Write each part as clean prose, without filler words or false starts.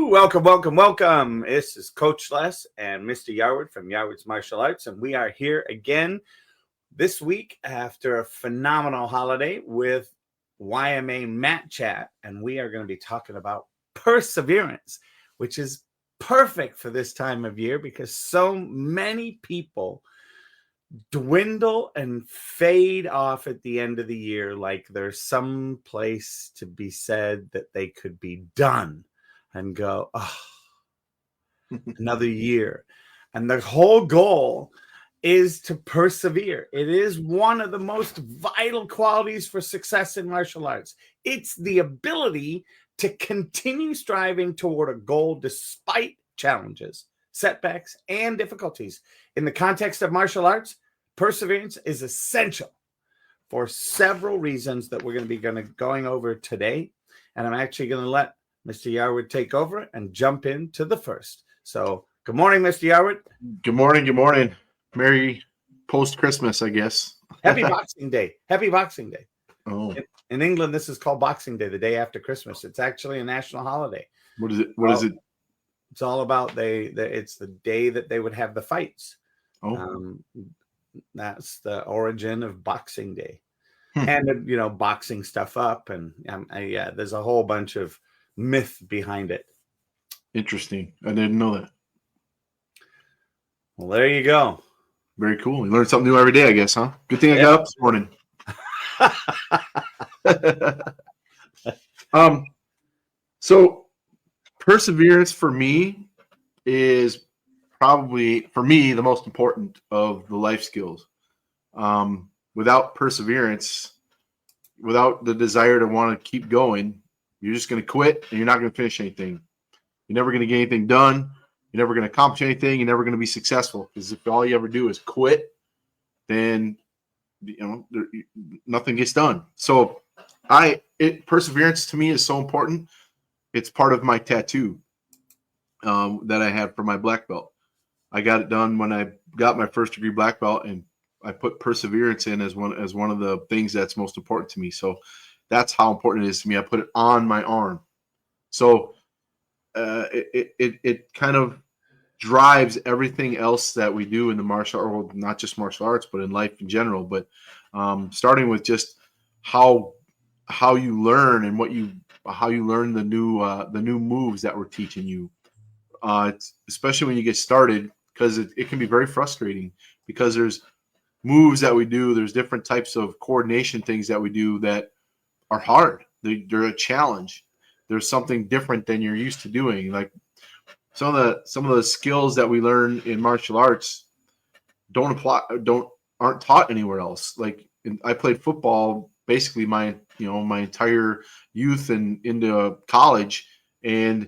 Welcome, welcome, welcome. This is Coach Les and Mr. Yarwood from Yarwood's Martial Arts, and we are here again this week after a phenomenal holiday with YMA Chat, and we are going to be talking about perseverance, which is perfect for this time of year because so many people dwindle and fade off at the end of the year like there's some place to be said that they could be done and go, oh, another year. And the whole goal is to persevere. It is one of the most vital qualities for success in martial arts. It's the ability to continue striving toward a goal despite challenges, setbacks, and difficulties. In the context of martial arts, perseverance is essential for several reasons that we're going to be going over today. And I'm actually going to let Mr. Yarwood take over and jump into the first. So, good morning, Mr. Yarwood. Good morning. Good morning. Merry post-Christmas, I guess. Happy Boxing Day. Happy Boxing Day. Oh. In England, this is called Boxing Day, the day after Christmas. It's actually a national holiday. What is it? What is it? It's all about it's the day that they would have the fights. Oh. That's the origin of Boxing Day. And, boxing stuff up. And there's a whole bunch of myth behind it. Interesting. I didn't know that. Well, there you go. Very cool. You learn something new every day, I guess, huh? Good thing I got up this morning. So perseverance for me is probably, for me, the most important of the life skills. Without perseverance, without the desire to want to keep going, you're just going to quit and you're not going to finish anything. You're never going to get anything done. You're never going to accomplish anything. You're never going to be successful, because if all you ever do is quit, then nothing gets done. So perseverance to me is so important. It's part of my tattoo that I had for my black belt. I got it done when I got my first degree black belt, and I put perseverance in as one of the things that's most important to me. So that's how important it is to me. I put it on my arm. So it kind of drives everything else that we do in the martial art world, not just martial arts, but in life in general. But starting with just how you learn and how you learn the new moves that we're teaching you, especially when you get started, because it can be very frustrating, because there's moves that we do, there's different types of coordination things that we do that are hard. They're a challenge. There's something different than you're used to doing. Like some of the skills that we learn in martial arts aren't taught anywhere else. Like I played football basically my entire youth and into college, and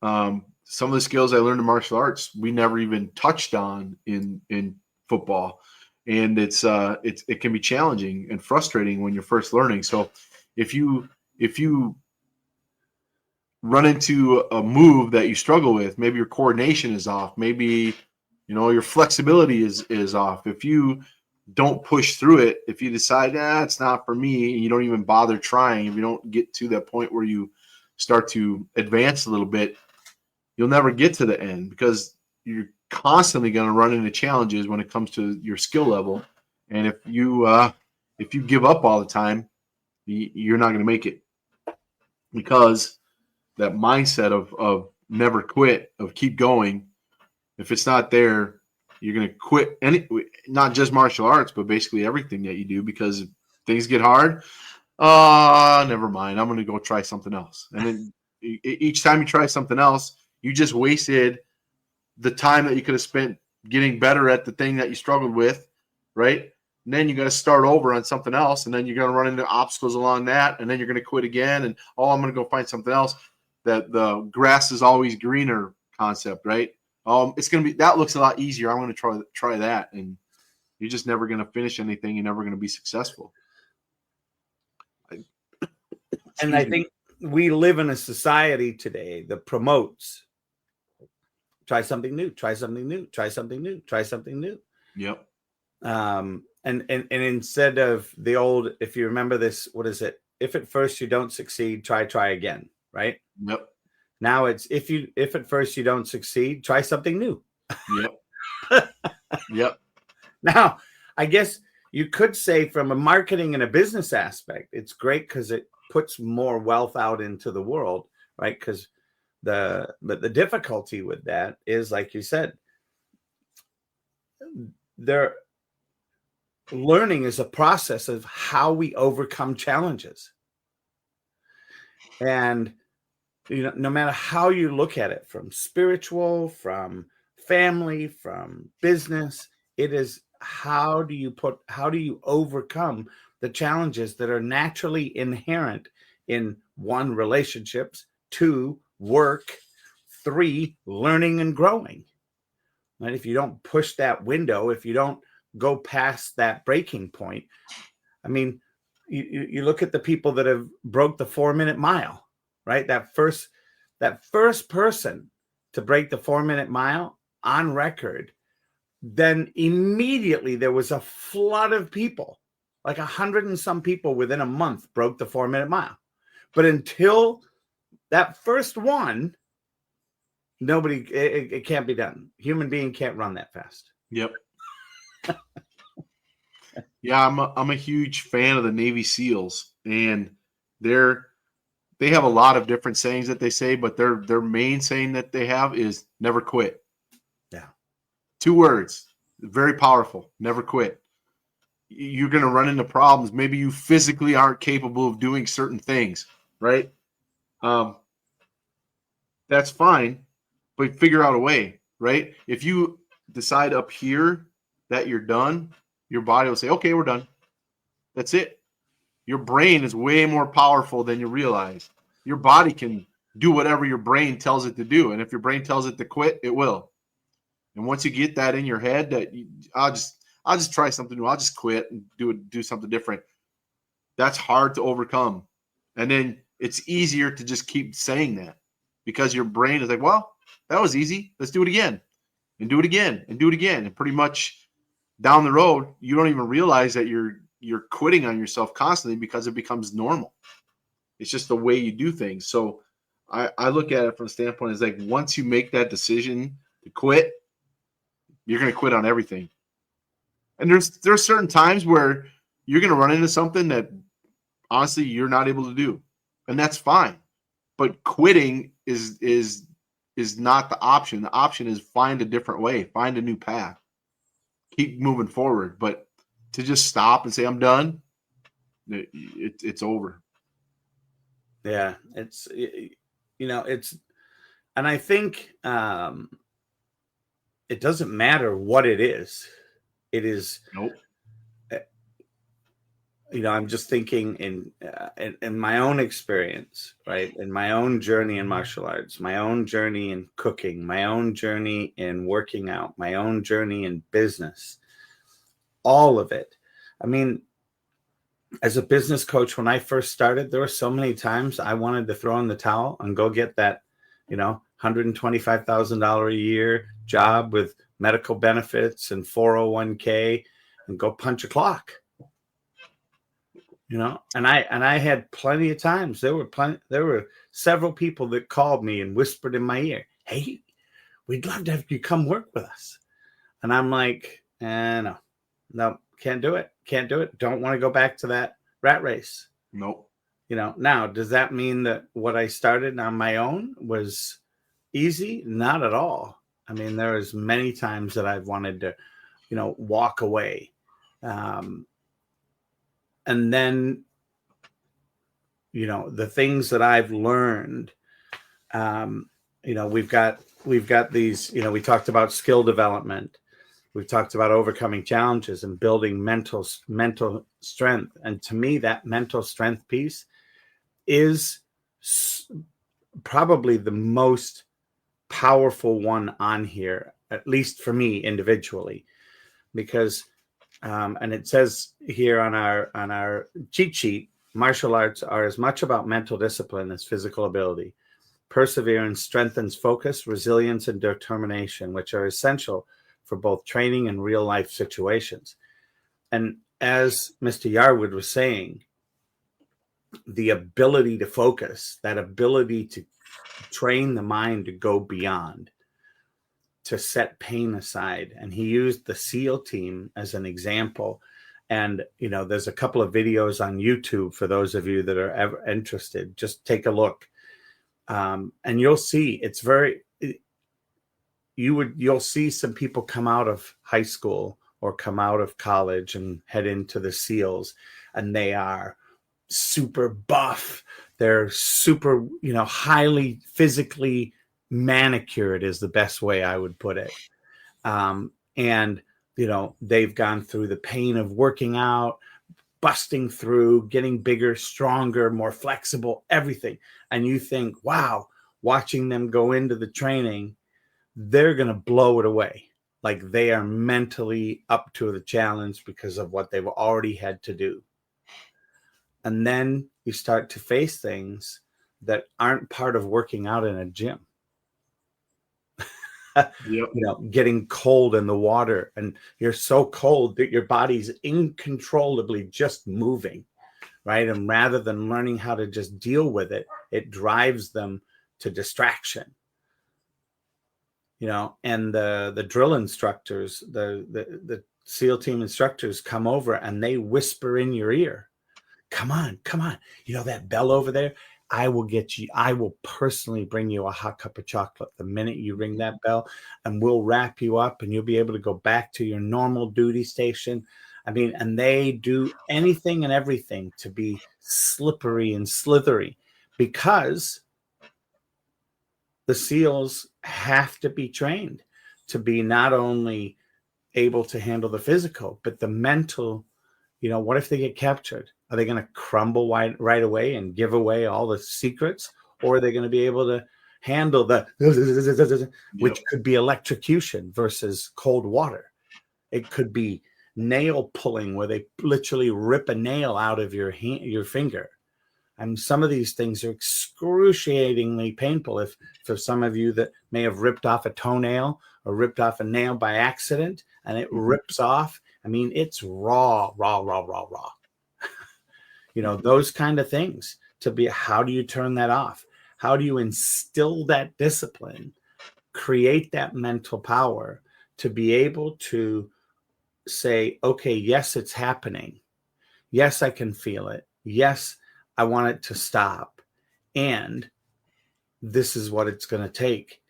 some of the skills I learned in martial arts we never even touched on in football, and it can be challenging and frustrating when you're first learning. So if you run into a move that you struggle with, maybe your coordination is off, maybe your flexibility is off, if you don't push through it, if you decide it's not for me, and you don't even bother trying, if you don't get to that point where you start to advance a little bit, you'll never get to the end, because you're constantly going to run into challenges when it comes to your skill level. And if you give up all the time, you're not going to make it, because that mindset of never quit, of keep going, if it's not there, you're going to quit not just martial arts, but basically everything that you do, because if things get hard, never mind, I'm going to go try something else. And then each time you try something else, you just wasted the time that you could have spent getting better at the thing that you struggled with, right? And then you got to start over on something else, and then you're going to run into obstacles along that, and then you're going to quit again, and I'm going to go find something else. That the grass is always greener concept, right? It's going to be, that looks a lot easier, I'm going to try that, and you're just never going to finish anything. You're never going to be successful. And I think we live in a society today that promotes try something new, try something new, try something new, try something new. Yep. And instead of the old, if you remember this, what is it? If at first you don't succeed, try again, right? Yep. Now it's if at first you don't succeed, try something new. Yep. Yep. Now, I guess you could say from a marketing and a business aspect, it's great because it puts more wealth out into the world, right? Because the difficulty with that is, like you said, learning is a process of how we overcome challenges. And no matter how you look at it, from spiritual, from family, from business, it is how do you overcome the challenges that are naturally inherent in 1, relationships, 2, work, 3, learning and growing. Right? If you don't push that window, if you don't go past that breaking point, I mean, you look at the people that have broke the 4-minute mile, right? That first person to break the 4-minute mile on record, then immediately there was a flood of people, like 100 and some people within a month broke the 4-minute mile. But until that first one, it can't be done. Human being can't run that fast. Yep. Yeah, I'm a huge fan of the Navy SEALs, and they have a lot of different sayings that they say, but their main saying that they have is never quit. Yeah. 2 words, very powerful. Never quit. You're going to run into problems. Maybe you physically aren't capable of doing certain things, right? That's fine, but figure out a way, right? If you decide up here that you're done, your body will say, okay, we're done. That's it. Your brain is way more powerful than you realize. Your body can do whatever your brain tells it to do. And if your brain tells it to quit, it will. And once you get that in your head that I'll just try something new. I'll just quit and do something different. That's hard to overcome. And then it's easier to just keep saying that because your brain is like, well, that was easy. Let's do it again and do it again and do it again. And pretty much down the road, you don't even realize that you're quitting on yourself constantly because it becomes normal. It's just the way you do things. So I look at it from the standpoint is like once you make that decision to quit, you're going to quit on everything. And there's certain times where you're going to run into something that honestly you're not able to do, and that's fine. But quitting is not the option. The option is find a different way, find a new path, keep moving forward. But to just stop and say I'm done, it's over. Yeah, it's and I think it doesn't matter what it is. It is. Nope. I'm just thinking in my own experience, right? In my own journey in martial arts, my own journey in cooking, my own journey in working out, my own journey in business, all of it. I mean, as a business coach, when I first started, there were so many times I wanted to throw in the towel and go get that, $125,000 a year job with medical benefits and 401k and go punch a clock. And I had plenty of times. There were several people that called me and whispered in my ear, "Hey, we'd love to have you come work with us." And I'm like, no, can't do it. Can't do it. Don't want to go back to that rat race. Nope. Now, does that mean that what I started on my own was easy? Not at all. I mean, there was many times that I've wanted to, walk away. And then, the things that I've learned, we've got these, we talked about skill development. We've talked about overcoming challenges and building mental strength. And to me, that mental strength piece is probably the most powerful one on here, at least for me individually, because and it says here on our cheat sheet, martial arts are as much about mental discipline as physical ability. Perseverance strengthens focus, resilience, and determination, which are essential for both training and real life situations. And as Mr. Yarwood was saying, the ability to focus, that ability to train the mind to go beyond, to set pain aside. And he used the SEAL team as an example. And, there's a couple of videos on YouTube for those of you that are ever interested. Just take a look. And you'll see you'll see some people come out of high school or come out of college and head into the SEALs, and they are super buff. They're super, highly physically manicured is the best way I would put it. And, they've gone through the pain of working out, busting through, getting bigger, stronger, more flexible, everything. And you think, wow, watching them go into the training, they're going to blow it away. Like they are mentally up to the challenge because of what they've already had to do. And then you start to face things that aren't part of working out in a gym. Yep. Getting cold in the water, and you're so cold that your body's incontrollably just moving, right? And rather than learning how to just deal with it, it drives them to distraction. And the drill instructors, the SEAL team instructors come over and they whisper in your ear, come on, that bell over there, I will personally bring you a hot cup of chocolate the minute you ring that bell, and we'll wrap you up and you'll be able to go back to your normal duty station. And they do anything and everything to be slippery and slithery, because the SEALs have to be trained to be not only able to handle the physical, but the mental. What if they get captured? Are they going to crumble right away and give away all the secrets? Or are they going to be able to handle which could be electrocution versus cold water? It could be nail pulling, where they literally rip a nail out of your finger. And some of these things are excruciatingly painful. For some of you that may have ripped off a toenail or ripped off a nail by accident, and it rips off, it's raw. Those kind of things. How do you turn that off? How do you instill that discipline, create that mental power to be able to say, okay, yes, it's happening. Yes, I can feel it. Yes, I want it to stop. And this is what it's going to take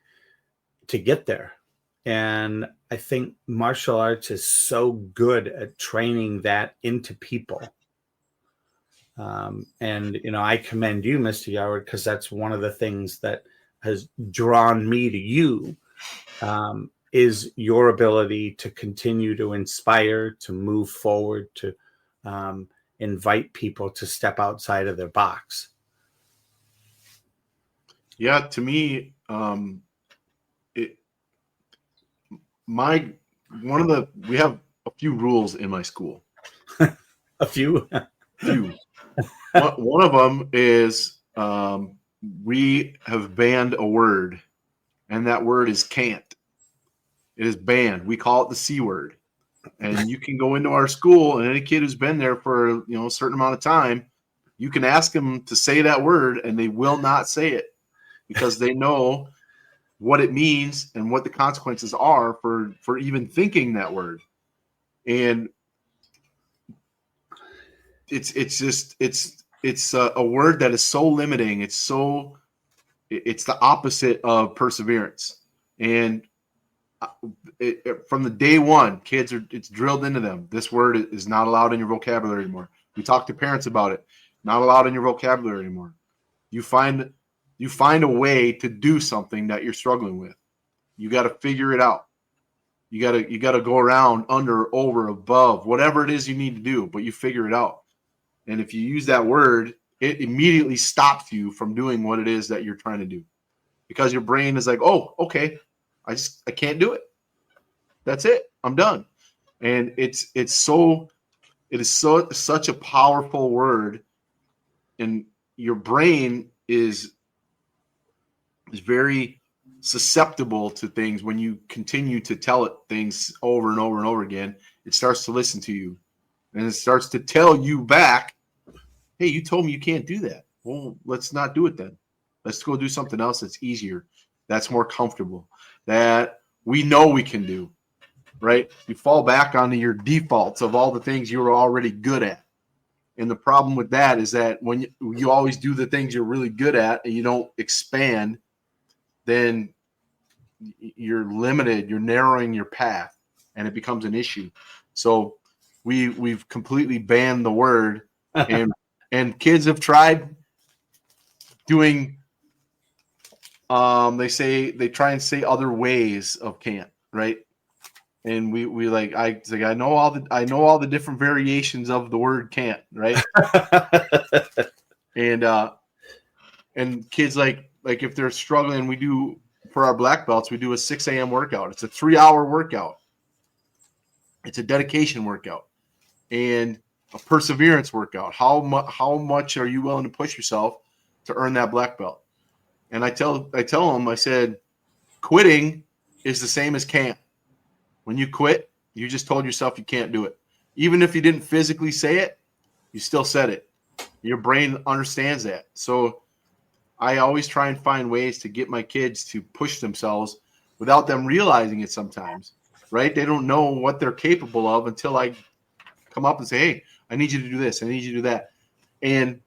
to get there. And I think martial arts is so good at training that into people. And I commend you, Mr. Yoward, because that's one of the things that has drawn me to you, is your ability to continue to inspire, to move forward, to invite people to step outside of their box. Yeah, to me, we have a few rules in my school. A few. One of them is we have banned a word, and that word is can't. It is banned. We call it the C word. And you can go into our school, and any kid who's been there for a certain amount of time, you can ask them to say that word, and they will not say it, because they know what it means and what the consequences are for even thinking that word. And it's a word that is so limiting. It's the opposite of perseverance. And from the day one, it's drilled into them. This word is not allowed in your vocabulary anymore. We talk to parents about it. Not allowed in your vocabulary anymore. You find a way to do something that you're struggling with. You got to figure it out. You got to go around, under, over, above, whatever it is you need to do, but you figure it out. And if you use that word, it immediately stops you from doing what it is that you're trying to do, because your brain is like, oh, okay, I can't do it. That's it. I'm done. And it is such a powerful word, and your brain is very susceptible to things. When you continue to tell it things over and over and over again, it starts to listen to you, and it starts to tell you back, hey, you told me you can't do that. Well, let's not do it then. Let's go do something else that's easier, that's more comfortable, that we know we can do, right? You fall back onto your defaults of all the things you were already good at. And the problem with that is that when you always do the things you're really good at and you don't expand, then you're limited, you're narrowing your path, and it becomes an issue. So we've completely banned the word, and kids have tried doing they try and say other ways of can't, right? And I know all the different variations of the word can't, right? and kids like if they're struggling, we do for our black belts, we do a 6 a.m. workout. It's a 3-hour workout. It's a dedication workout and a perseverance workout. How much are you willing to push yourself to earn that black belt? And I tell them, I said, quitting is the same as can't. When you quit, you just told yourself you can't do it. Even if you didn't physically say it, you still said it. Your brain understands that. So I always try and find ways to get my kids to push themselves without them realizing it sometimes, right? They don't know what they're capable of until I come up and say, hey, I need you to do this. I need you to do that. And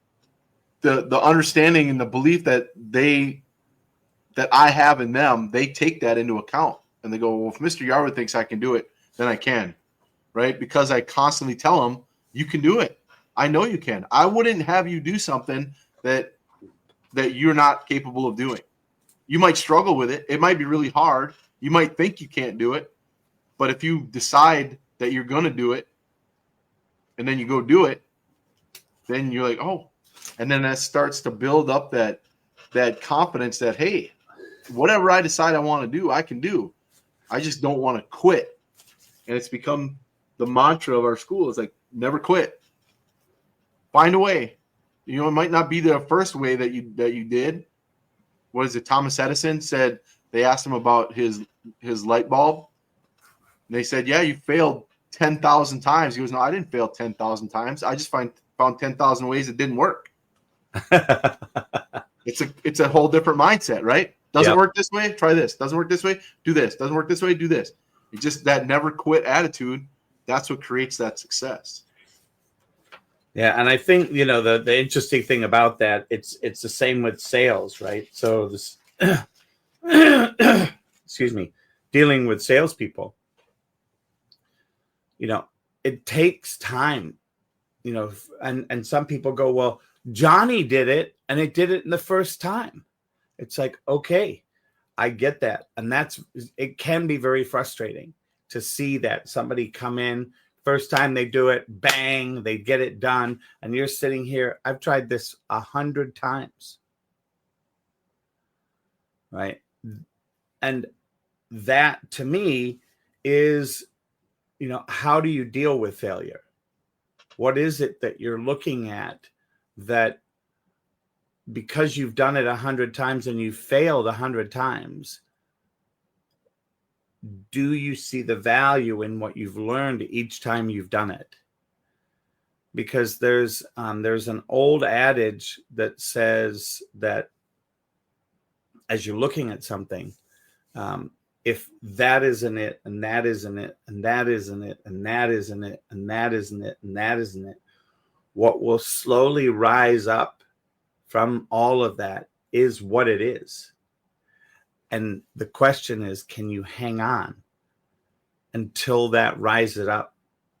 the understanding and the belief that I have in them, they take that into account. And they go, well, if Mr. Yarwood thinks I can do it, then I can, right? Because I constantly tell them, you can do it. I know you can. I wouldn't have you do something that you're not capable of doing. You might struggle with it. It might be really hard. You might think you can't do it. But if you decide that you're going to do it and then you go do it, then you're like, oh. And then that starts to build up that confidence that, hey, whatever I decide I want to do, I can do. I just don't want to quit. And it's become the mantra of our school. It's like, never quit. Find a way. You know, it might not be the first way that you did. What is it? Thomas Edison said, they asked him about his light bulb. And they said, yeah, you failed 10,000 times. He goes, no, I didn't fail 10,000 times. I just found 10,000 ways it didn't work. It's a whole different mindset, right? Doesn't work this way, try this. Doesn't work this way, do this. Doesn't work this way, do this. It's just that never quit attitude. That's what creates that success. Yeah, and I think, you know, the interesting thing about that, it's the same with sales, right? So this, excuse me, dealing with salespeople, you know, it takes time, you know, and some people go, well, Johnny did it, and it did it in the first time. It's like, okay, I get that. And it can be very frustrating to see that somebody come in, first time they do it, bang, they get it done. And you're sitting here, I've tried this 100 times. Right. And that to me is, you know, how do you deal with failure? What is it that you're looking at that, because you've done it 100 times and you've failed 100 times, do you see the value in what you've learned each time you've done it? Because there's an old adage that says that as you're looking at something, if that isn't it, and that isn't it, and that isn't it, and that isn't it, and that isn't it, and that isn't it, what will slowly rise up from all of that is what it is. And the question is, can you hang on until that rises up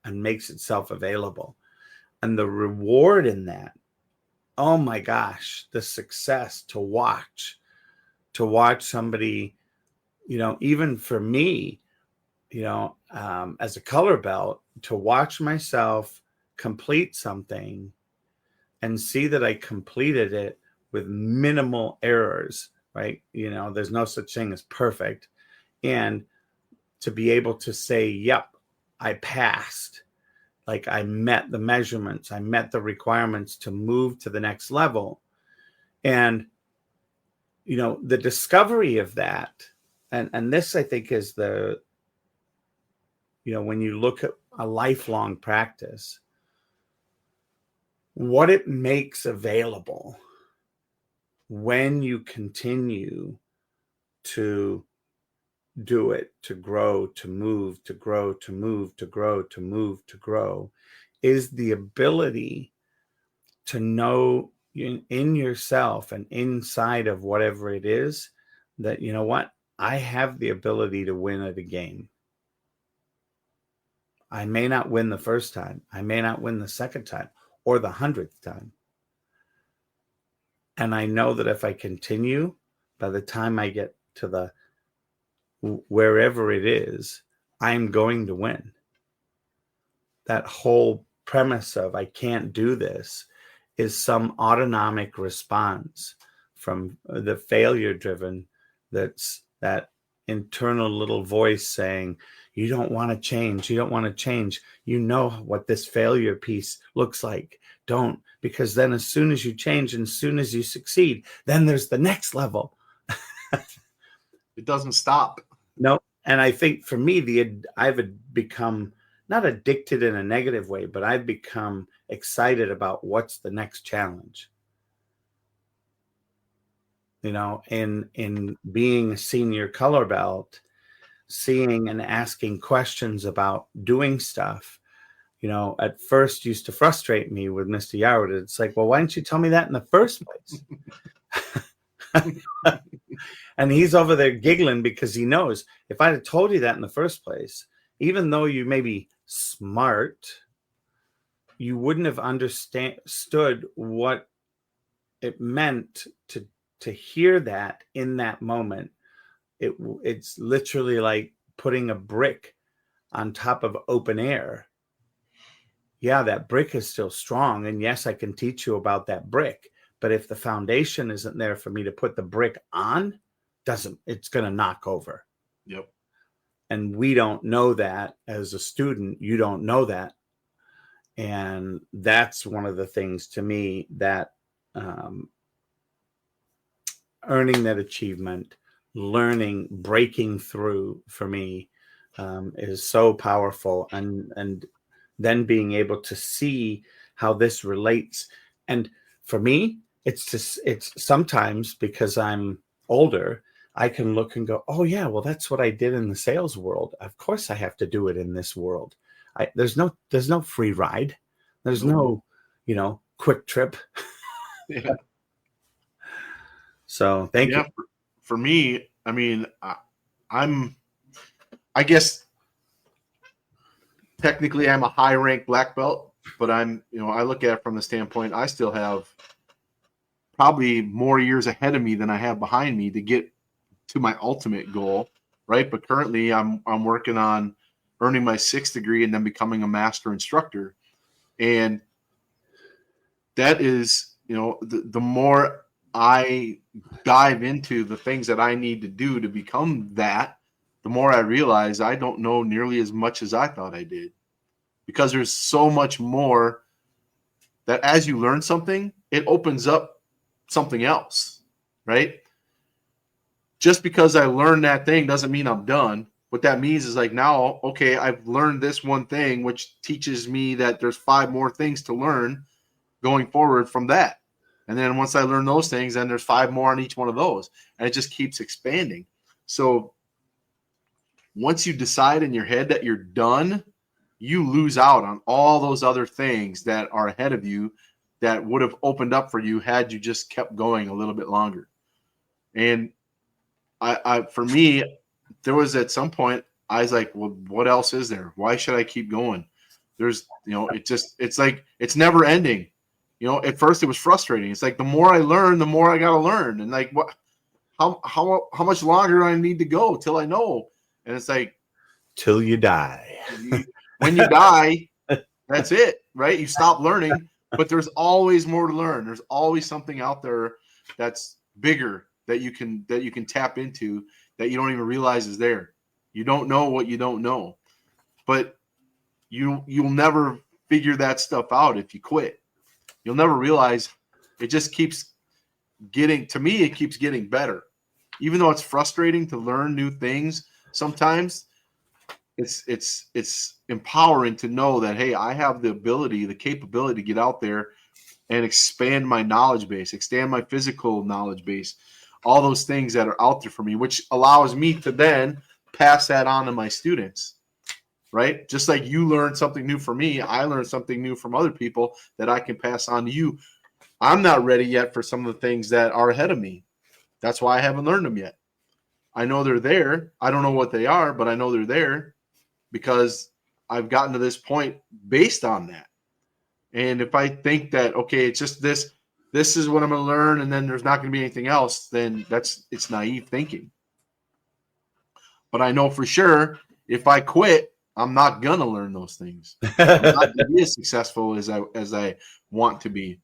and makes itself available? And the reward in that, oh my gosh, the success to watch somebody, you know, even for me, you know, as a color belt, to watch myself complete something and see that I completed it with minimal errors, right? You know, there's no such thing as perfect. And to be able to say, yep, I passed. Like I met the measurements, I met the requirements to move to the next level. And, you know, the discovery of that, and this I think is the, you know, when you look at a lifelong practice, what it makes available when you continue to do it, to grow, to move, to grow, to move, to grow, to move, to grow, is the ability to know in yourself and inside of whatever it is that, you know what, I have the ability to win at a game. I may not win the first time. I may not win the second time or the 100th time. And I know that if I continue, by the time I get to the wherever it is, I'm going to win. That whole premise of I can't do this is some autonomic response from the failure driven, that's that internal little voice saying, you don't want to change. You don't want to change. You know what this failure piece looks like. Don't, because then as soon as you change and as soon as you succeed, then there's the next level. It doesn't stop. No. And I think for me, I've become not addicted in a negative way, but I've become excited about what's the next challenge. You know, in being a senior color belt, seeing and asking questions about doing stuff, you know, at first used to frustrate me with Mr. Yarwood. It's like, well, why didn't you tell me that in the first place? And he's over there giggling because he knows if I'd have told you that in the first place, even though you may be smart, you wouldn't have understood what it meant to hear that in that moment. It's literally like putting a brick on top of open air. Yeah, that brick is still strong. And yes, I can teach you about that brick. But if the foundation isn't there for me to put the brick on, it's going to knock over. Yep. And we don't know that as a student. You don't know that. And that's one of the things to me that earning that achievement, learning, breaking through for me is so powerful. And then being able to see how this relates. And for me, it's sometimes because I'm older, I can look and go, oh yeah, well, that's what I did in the sales world. Of course I have to do it in this world. There's no free ride. There's no, quick trip. Yeah. So thank you. For me, I mean, I guess technically I'm a high rank black belt, but I look at it from the standpoint, I still have probably more years ahead of me than I have behind me to get to my ultimate goal. Right. But currently I'm working on earning my 6th degree and then becoming a master instructor. And that is, the more I dive into the things that I need to do to become that, the more I realize I don't know nearly as much as I thought I did, because there's so much more that as you learn something, it opens up something else, right? Just because I learned that thing doesn't mean I'm done. What that means is like, now, okay, I've learned this one thing, which teaches me that there's 5 more things to learn going forward from that. And then once I learn those things, then there's 5 more on each one of those. And it just keeps expanding. So once you decide in your head that you're done, you lose out on all those other things that are ahead of you that would have opened up for you had you just kept going a little bit longer. And for me, there was at some point, I was like, well, what else is there? Why should I keep going? There's, it's like, it's never ending. At first it was frustrating. It's like, the more I learn, the more I got to learn. And like, how much longer do I need to go till I know? And it's like, till you die. When you die, that's it, right? You stop learning, but there's always more to learn. There's always something out there that's bigger that you can tap into that you don't even realize is there. You don't know what you don't know, but you'll never figure that stuff out if you quit. You'll never realize. It just keeps getting, to me, it keeps getting better. Even though it's frustrating to learn new things, sometimes it's empowering to know that, hey, I have the ability, the capability to get out there and expand my knowledge base, expand my physical knowledge base, all those things that are out there for me, which allows me to then pass that on to my students, right? Just like you learned something new from me, I learned something new from other people that I can pass on to you. I'm not ready yet for some of the things that are ahead of me. That's why I haven't learned them yet. I know they're there. I don't know what they are, but I know they're there because I've gotten to this point based on that. And if I think that, okay, it's just this is what I'm going to learn, and then there's not going to be anything else, then it's naive thinking. But I know for sure if I quit, I'm not going to learn those things. I'm not going to be as successful as I want to be,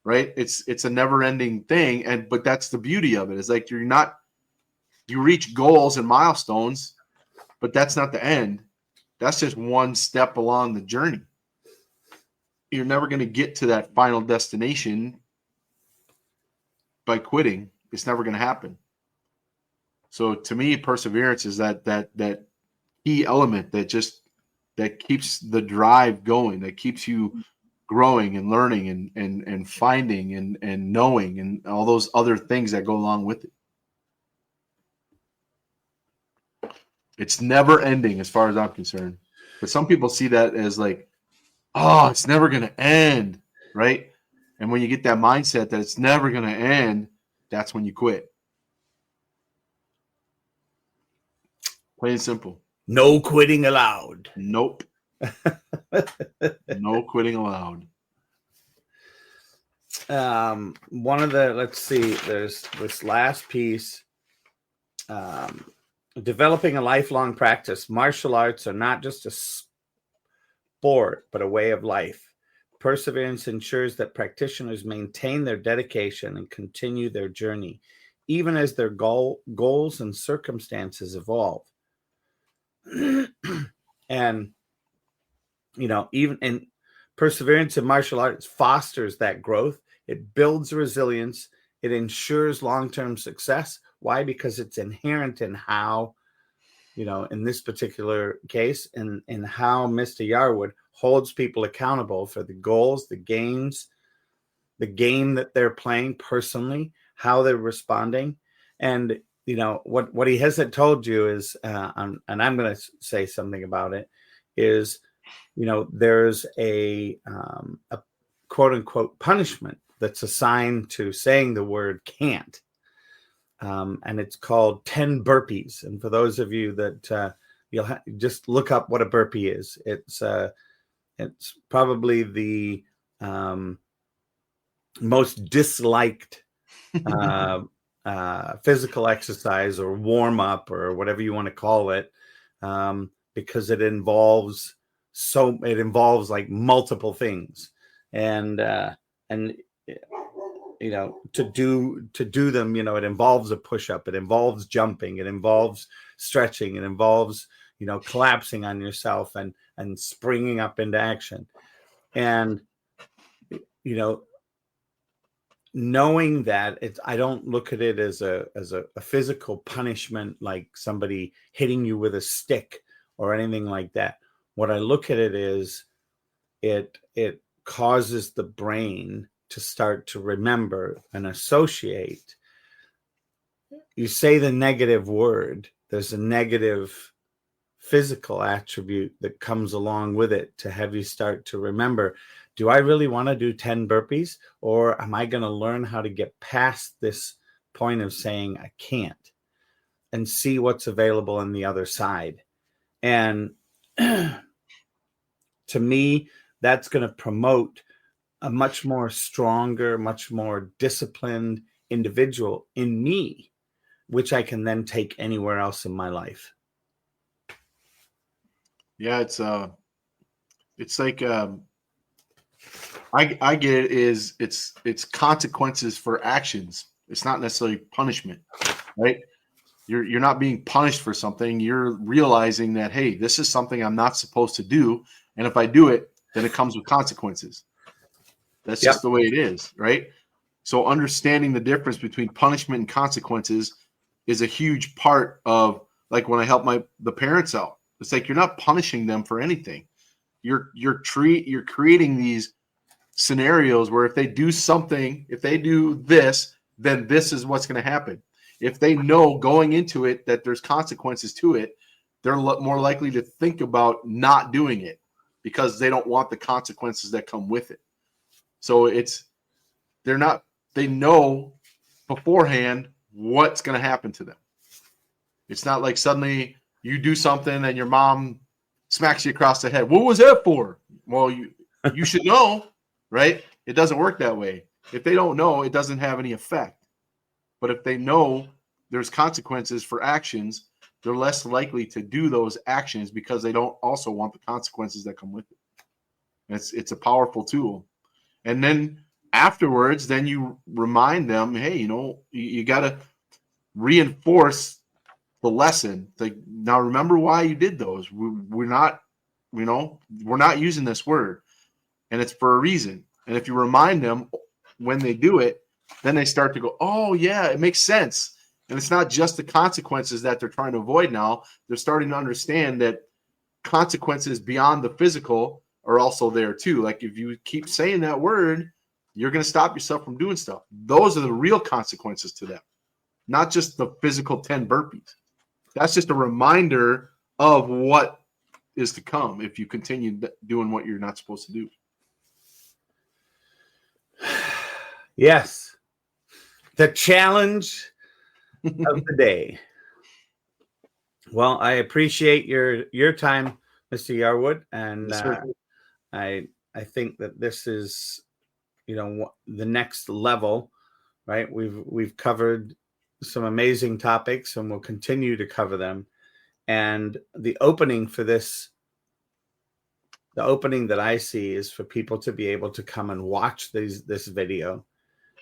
right? It's a never-ending thing, but that's the beauty of it. It's like you reach goals and milestones, but that's not the end. That's just one step along the journey. You're never going to get to that final destination by quitting. It's never going to happen. So to me, perseverance is that key element that keeps the drive going, that keeps you growing and learning and finding and knowing and all those other things that go along with it. It's never ending as far as I'm concerned. But some people see that as like, oh, it's never going to end, right? And when you get that mindset that it's never going to end, that's when you quit. Plain and simple. No quitting allowed. Nope. No quitting allowed. Let's see, there's this last piece. Developing a lifelong practice. Martial arts are not just a sport, but a way of life. Perseverance ensures that practitioners maintain their dedication and continue their journey, even as their goals and circumstances evolve. And, even in perseverance in martial arts fosters that growth. It builds resilience. It ensures long-term success. Why? Because it's inherent in how, in this particular case, in how Mr. Yarwood holds people accountable for the goals, the games, the game that they're playing personally, how they're responding. And, what he hasn't told you is, and I'm going to say something about it, is, there's a quote unquote punishment that's assigned to saying the word can't. And it's called 10 burpees. And for those of you that you'll just look up what a burpee is. It's probably the most disliked physical exercise or warm up or whatever you want to call it, because it involves like multiple things, and to do them, it involves a push-up, it involves jumping, it involves stretching, it involves, collapsing on yourself and springing up into action. And, knowing that I don't look at it as a physical punishment, like somebody hitting you with a stick or anything like that. What I look at it is it causes the brain to start to remember and associate. You say the negative word, there's a negative physical attribute that comes along with it to have you start to remember, do I really want to do 10 burpees, or am I going to learn how to get past this point of saying I can't and see what's available on the other side? And to me, that's going to promote a much more stronger, much more disciplined individual in me, which I can then take anywhere else in my life. Yeah, it's like I get it is it's consequences for actions. It's not necessarily punishment, right? You're not being punished for something. You're realizing that, hey, this is something I'm not supposed to do, and if I do it, then it comes with consequences. That's just the way it is, right? So understanding the difference between punishment and consequences is a huge part of, like, when I help the parents out. It's like you're not punishing them for anything. You're creating these scenarios where if they do something, if they do this, then this is what's going to happen. If they know going into it that there's consequences to it, they're more likely to think about not doing it because they don't want the consequences that come with it. So they know beforehand what's going to happen to them. It's not like suddenly you do something and your mom smacks you across the head. What was that for? Well, you should know, right? It doesn't work that way. If they don't know, it doesn't have any effect. But if they know there's consequences for actions, they're less likely to do those actions because they don't also want the consequences that come with it. It's a powerful tool. And then afterwards, then you remind them, hey, you got to reinforce the lesson. Like, now remember why you did those. We're not using this word, and it's for a reason. And if you remind them when they do it, then they start to go, oh yeah, it makes sense. And it's not just the consequences that they're trying to avoid now. They're starting to understand that consequences beyond the physical are also there too. Like if you keep saying that word, you're going to stop yourself from doing stuff. Those are the real consequences to them, not just the physical 10 burpees. That's just a reminder of what is to come if you continue doing what you're not supposed to do. Yes. The challenge of the day. Well, I appreciate your time, Mr. Yarwood, and Yes, I think that this is, the next level, right? We've covered some amazing topics, and we'll continue to cover them. And the opening that I see is for people to be able to come and watch this video.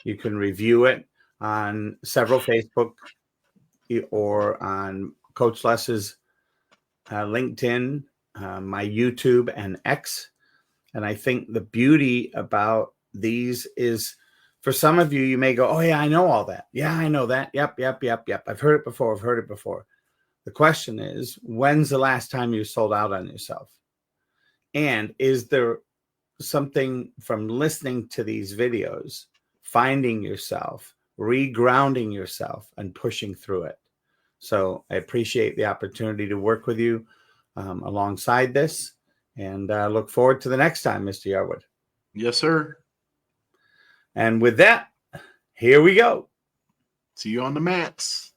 You can review it on several Facebook or on Coach Les's LinkedIn, my YouTube, and X. And I think the beauty about these is, for some of you, you may go, oh yeah, I know all that. Yeah, I know that. Yep. I've heard it before. The question is, when's the last time you sold out on yourself? And is there something from listening to these videos, finding yourself, regrounding yourself, and pushing through it? So I appreciate the opportunity to work with you alongside this, and look forward to the next time, Mr. Yarwood. Yes, sir. And with that, here we go. See you on the mats.